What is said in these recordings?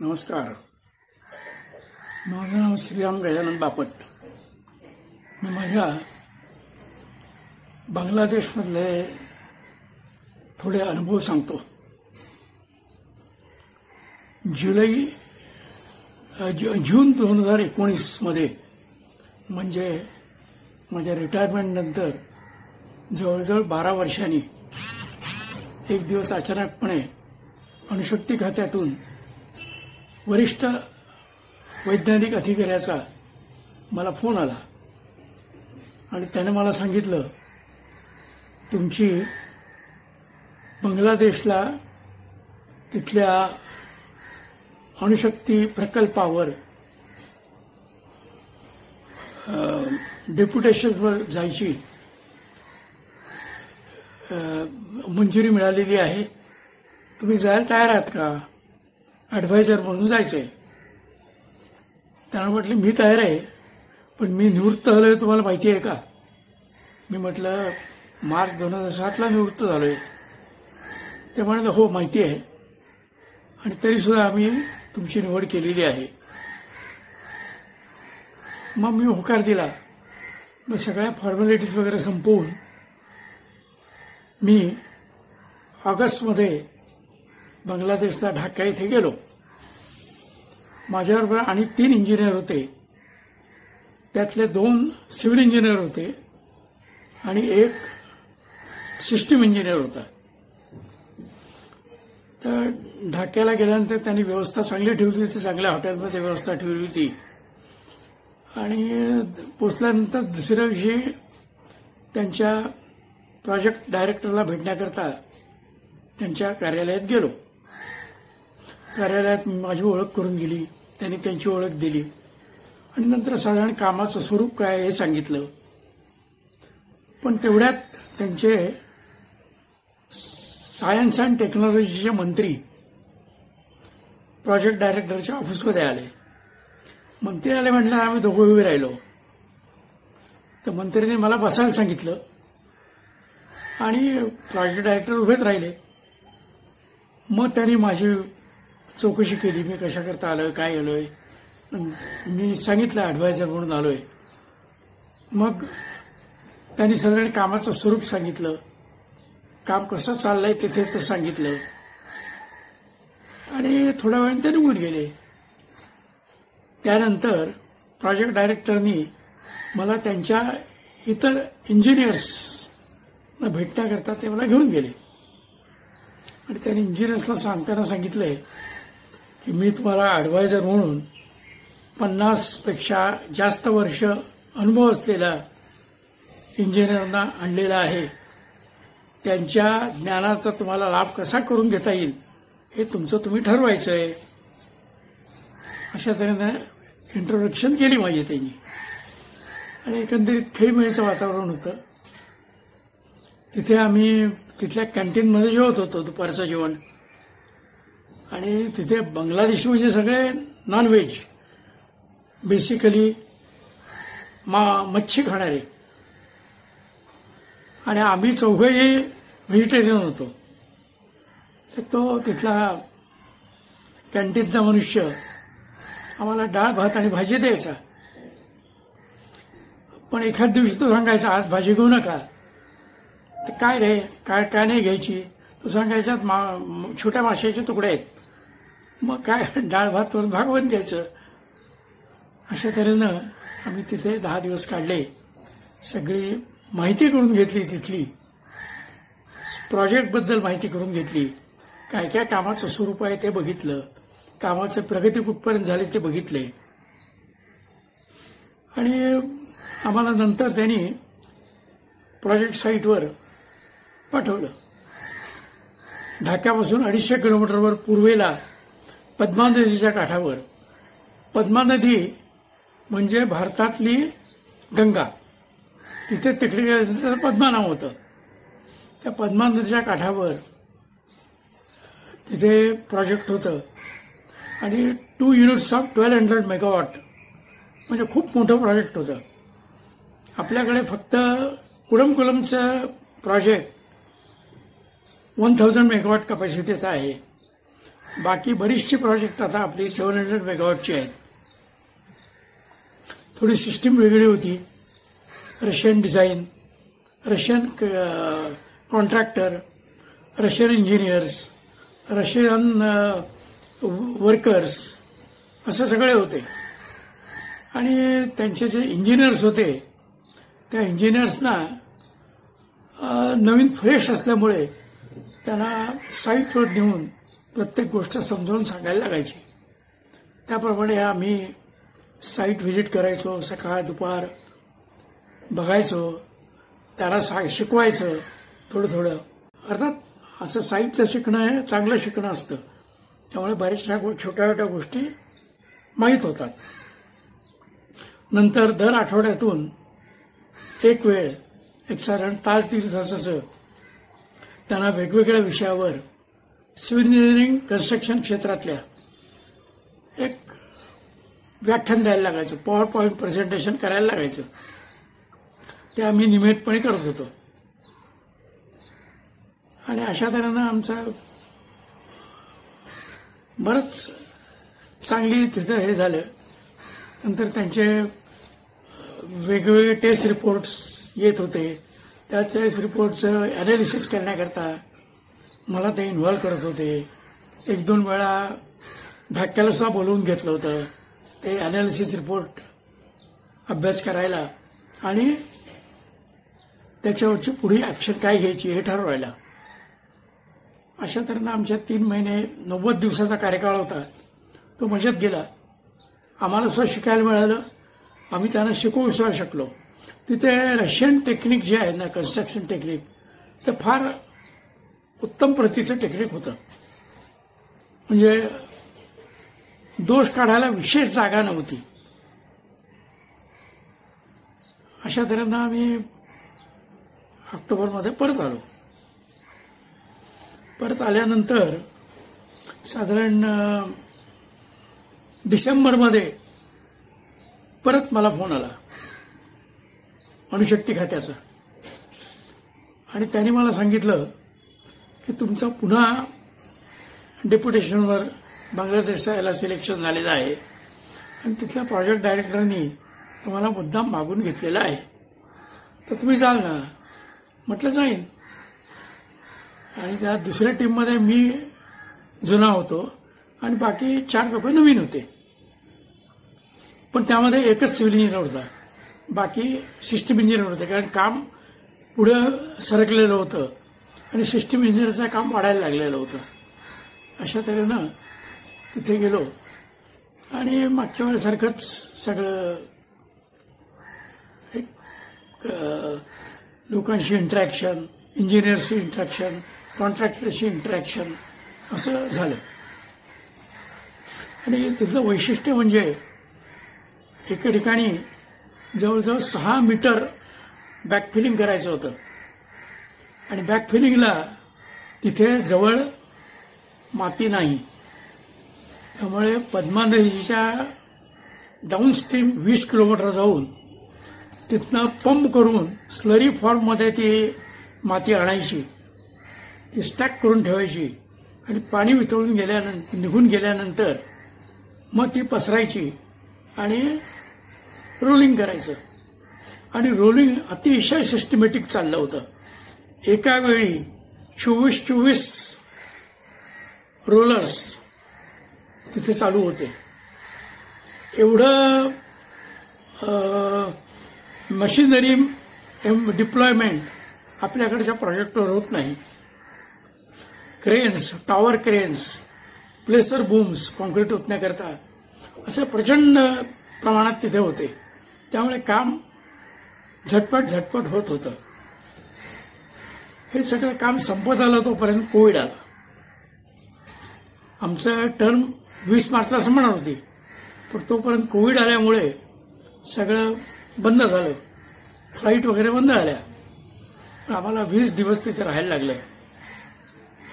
नमस्कार. माझं नाव श्रीराम गजानन बापट. मी माझ्या बांगलादेशमधले थोडे अनुभव सांगतो. जून 2019 मध्ये म्हणजे माझ्या रिटायरमेंट नंतर जवळजवळ 12 वर्षांनी एक दिवस अचानकपणे अणुशक्ती खात्यातून वरिष्ठ वैज्ञानिक अधिकाऱ्याचा मला फोन आला आणि त्याने मला सांगितलं, तुमची बांगलादेशला तिथल्या अणुशक्ती प्रकल्पावर डेप्युटेशनवर जायची मंजुरी मिळालेली आहे. तुम्ही जायला तयार आहात का? ॲडवायझर म्हणून जायचंय. त्यांना म्हटलं मी तयार आहे, पण मी निवृत्त झालोय तुम्हाला माहिती आहे का? मी म्हटलं मार्च 2007 निवृत्त झालोय. ते म्हणाले हो माहिती आहे, आणि तरीसुद्धा आम्ही तुमची निवड केलेली आहे. मग मी होकार दिला. मग सगळ्या फॉर्मॅलिटीज वगैरे संपवून मी ऑगस्टमध्ये बांगलादेशला ढाका इथे गेलो. माझ्याबरोबर आणि 3 इंजिनियर होते. त्यातले 2 सिव्हिल इंजिनियर होते आणि एक सिस्टीम इंजिनियर होता. तर ढाक्याला गेल्यानंतर त्यांनी व्यवस्था चांगली ठेवली होती. चांगल्या हॉटेलमध्ये व्यवस्था ठेवली होती. आणि पोचल्यानंतर दुसऱ्या दिवशी त्यांच्या प्रोजेक्ट डायरेक्टरला भेटण्याकरता त्यांच्या कार्यालयात गेलो. कार्यालयात माझी ओळख करून दिली, त्यांनी त्यांची ओळख दिली आणि नंतर साधारण कामाचं स्वरूप काय हे सांगितलं. पण तेवढ्यात त्यांचे सायन्स अँड टेक्नॉलॉजीचे मंत्री प्रोजेक्ट डायरेक्टरच्या ऑफिसमध्ये आले. मंत्री आले म्हटलं आम्ही दोघं उभे राहिलो. तर मंत्र्यांनी मला बसायला सांगितलं आणि प्रोजेक्ट डायरेक्टर उभेच राहिले. मग त्यांनी माझी चौकशी केली, मी कशाकरता आलोय, काय आलोय. मी सांगितलं ॲडवायझर म्हणून आलोय. मग त्यांनी साधारण कामाचं स्वरूप सांगितलं, काम कसं चाललंय तिथे तर सांगितलं आणि थोड्या वेळाने ते निघून गेले. त्यानंतर प्रोजेक्ट डायरेक्टरनी मला त्यांच्या इतर इंजिनियर्सना भेटण्याकरता ते मला घेऊन गेले आणि त्यांनी इंजिनियर्सला सांगताना सांगितलंय की मी तुम्हाला ॲडवायझर म्हणून 50 पेक्षा जास्त वर्ष अनुभव असलेल्या इंजिनियरांना आणलेला आहे. त्यांच्या ज्ञानाचा तुम्हाला लाभ कसा करून घेता येईल हे तुमचं तुम्ही ठरवायचं आहे. अशा तऱ्हेने इंट्रोडक्शन केली माझी त्यांनी आणि एकंदरीत खेळीमेळीचं वातावरण होतं. तिथे आम्ही तिथल्या कॅन्टीनमध्ये जेवत होतो दुपारचं जेवण. आणि तिथे बांगलादेशी म्हणजे सगळे नॉनव्हेज, बेसिकली मच्छी खाणारे, आणि आम्ही चौघेही व्हेजिटेरियन होतो. तर तो तिथला कॅन्टीनचा मनुष्य आम्हाला डाळ भात आणि भाजी द्यायचा. पण एखाद दिवशी तो सांगायचा आज भाजी घेऊ नका. तर काय रे, काय नाही घ्यायची. तो सांगायच्यात छोट्या माशाचे तुकडे आहेत. मग काय डाळ भात वरून भागवत घ्यायचं. अशा तऱ्हेनं आम्ही तिथे 10 दिवस काढले. सगळी माहिती करून घेतली, तिथली प्रोजेक्टबद्दल माहिती करून घेतली. काय काय कामाचं स्वरूप आहे ते बघितलं. कामाचं प्रगती कुठपर्यंत झाली ते बघितले. आणि आम्हाला नंतर त्यांनी प्रोजेक्ट साईटवर पाठवलं. ढाक्यापासून 250 किलोमीटरवर पूर्वेला पद्मा नदीच्या काठावर. पद्मा नदी म्हणजे भारतातली गंगा. तिथे तिकडे गेल्यानंतर पद्मा नाव होतं. त्या पद्मा नदीच्या काठावर तिथे प्रोजेक्ट होतं आणि 2 युनिट्स ऑफ 1200 मेगावॉट म्हणजे खूप मोठं प्रोजेक्ट होतं. आपल्याकडे फक्त कुडमकुलमचं प्रोजेक्ट 1000 मेगावॉट कॅपॅसिटीचा आहे बाकी बरीचशी प्रोजेक्ट आता आपली 700 मेगावॉटची आहेत. थोडी सिस्टीम वेगळी होती. Russian design, Russian contractor, Russian engineers, Russian workers असं सगळे होते. आणि त्यांचे जे इंजिनियर्स होते त्या इंजिनियर्सना नवीन फ्रेश असल्यामुळे त्यांना साईटवर नेऊन प्रत्येक गोष्ट समजावून सांगायला लागायची. त्याप्रमाणे आम्ही साईट व्हिजिट करायचो. सकाळ दुपार बघायचो, त्याला शिकवायचं थोडं थोडं. अर्थात असं साईटचं शिकणं हे चांगलं शिकणं असतं. त्यामुळे बऱ्याचशा छोट्या छोट्या गोष्टी माहीत होतात. नंतर दर आठवड्यातून एक वेळ, एक साधारण तास दीड तासाचं त्यांना वेगवेगळ्या विषयावर सिव्हिल इंजिनिअरिंग कन्स्ट्रक्शन क्षेत्रातल्या एक व्याख्यान द्यायला लागायचं. पॉवर पॉईंट प्रेझेंटेशन करायला लागायचं. ते आम्ही नियमितपणे करत होतो. आणि अशा तऱ्हेनं आमचं बरंच चांगली तिथं हे झालं. नंतर त्यांचे वेगवेगळे टेस्ट रिपोर्ट्स येत होते. त्या टेस्ट रिपोर्टचं अनालिसिस करण्याकरता मला ते इन्व्हॉल्व करत होते. एक दोन वेळा ढाक्याला सुद्धा बोलवून घेतलं होतं ते अनालिसिस रिपोर्ट अभ्यास करायला आणि त्याच्यावरची पुढे ॲक्शन काय घ्यायची हे ठरवायला. अशा तऱ्हेनं आमच्या 3 महिने 90 दिवसाचा कार्यकाळ होता. तो मजेत गेला. आम्हाला सुद्धा शिकायला मिळालं. आम्ही त्यांना शिकवू सुद्धा शकलो. तिथे रशियन टेक्निक जे आहे ना, कन्स्ट्रक्शन टेक्निक, ते फार उत्तम प्रतीचं टेक्निक होतं. म्हणजे दोष काढायला विशेष जागा नव्हती. अशा तऱ्हेनं आम्ही ऑक्टोबरमध्ये परत आलो. परत आल्यानंतर साधारण डिसेंबरमध्ये परत मला फोन आला अणुशक्ती खात्याचा. आणि त्यांनी मला सांगितलं की तुमचं पुन्हा डेप्युटेशनवर बांगलादेशचा याला सिलेक्शन झालेलं आहे आणि तिथल्या प्रोजेक्ट डायरेक्टरनी तुम्हाला मुद्दाम मागून घेतलेला आहे, तर तुम्ही जाल ना. म्हटलं जाईन. आणि त्या दुसऱ्या टीममध्ये मी जुना होतो आणि बाकी 4 लोक नवीन होते. पण त्यामध्ये एकच सिव्हिल इंजिनियर होता, बाकी सिस्टीम इंजिनियर होते. कारण काम पुढं सरकलेलं होतं आणि सिस्टीम इंजिनियरचं काम वाढायला लागलेलं होतं. अशा तऱ्हेनं तिथे गेलो आणि मागच्या वेळेसारखंच सगळं एक लोकांशी इंटरॅक्शन, इंजिनियर्सशी इंटरॅक्शन, कॉन्ट्रॅक्टरशी इंटरॅक्शन असं झालं. आणि तिथलं वैशिष्ट्य म्हणजे एका ठिकाणी जवळजवळ 6 मीटर बॅकफिलिंग करायचं होतं. आणि बॅकफिलिंगला तिथे जवळ माती नाही. त्यामुळे पद्मा नदीच्या डाऊनस्ट्रीम 20 किलोमीटर जाऊन तिथनं पंप करून स्लरी फॉर्ममध्ये ती माती आणायची, ती स्टॅक करून ठेवायची आणि पाणी वितळून निघून गेल्यानंतर मग ती पसरायची आणि रोलिंग करायचं. आणि रोलिंग अतिशय सिस्टमॅटिक चाललं होतं. एका वेळी 24 रोलर्स तिथे चालू होते. एवढं मशिनरी डिप्लॉयमेंट आपल्याकडच्या प्रोजेक्टवर होत नाही. क्रेन्स, टॉवर क्रेन्स, प्लेसर बूम्स कॉन्क्रीट ओतण्याकरता असं प्रचंड प्रमाणात तिथे होते. त्यामुळे काम झटपट होत होतं. हे सगळं काम संपत आलं तोपर्यंत कोविड आला. आमचं टर्म 20 मार्चला संपणार होती, पण तोपर्यंत कोविड आल्यामुळे सगळं बंद झालं. फ्लाईट वगैरे बंद झाल्या. आम्हाला 20 दिवस तिथे राहायला लागले.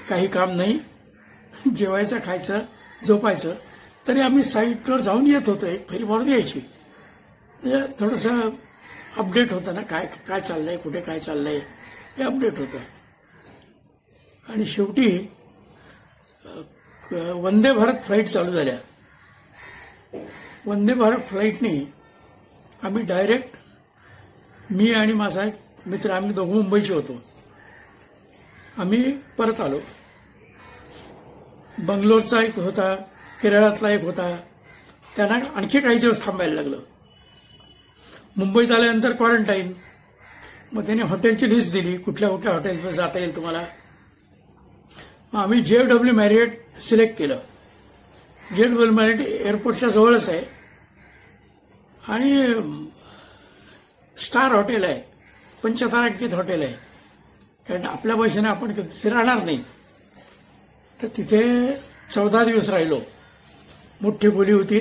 काही काम नाही, जेवायचं, खायचं, झोपायचं. तरी आम्ही साईटवर जाऊन येत होतो. एक फेरी मारून यायची. म्हणजे थोडंसं अपडेट होतं ना, काय चाललंय, कुठे काय चाललंय हे अपडेट होतं. आणि शेवटी वंदे भारत फ्लाईट चालू झाल्या. वंदे भारत फ्लाईटने आम्ही डायरेक्ट, मी आणि माझा एक मित्र, आम्ही दोघं मुंबईचे होतो. आम्ही परत आलो. बंगलोरचा एक होता, केरळातला एक होता, त्यांना आणखी काही दिवस थांबायला लागलं. मुंबईत आल्यानंतर क्वारंटाईन. मग त्याने हॉटेलची लिस्ट दिली, कुठल्या कुठल्या हॉटेलमध्ये जाता येईल तुम्हाला. आम्ही JW मॅरियट सिलेक्ट केलं. JW मॅरियट एअरपोर्टच्या जवळच आहे आणि स्टार हॉटेल आहे, 5 अंकित हॉटेल आहे. कारण आपल्या पैशाने आपण तिथे राहणार नाही. तर तिथे 14 दिवस राहिलो. मोठी बोली होती.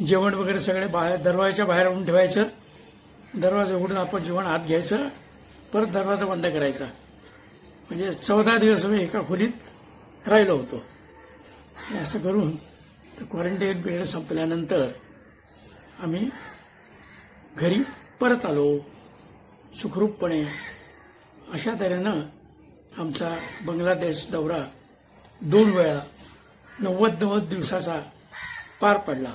जेवण वगैरे सगळे बाहेर, दरवाजाच्या बाहेर आणून ठेवायचं. दरवाजा उघडून आपण जेवण आत घ्यायचं, परत दरवाजा बंद करायचा. म्हणजे 14 दिवस आम्ही एका खोलीत राहिलो होतो. असं करून क्वारंटाईन पिरियड संपल्यानंतर आम्ही घरी परत आलो सुखरूपपणे. अशा तऱ्हेनं आमचा बांगलादेश दौरा 2 वेळा 90 दिवसाचा पार पडला.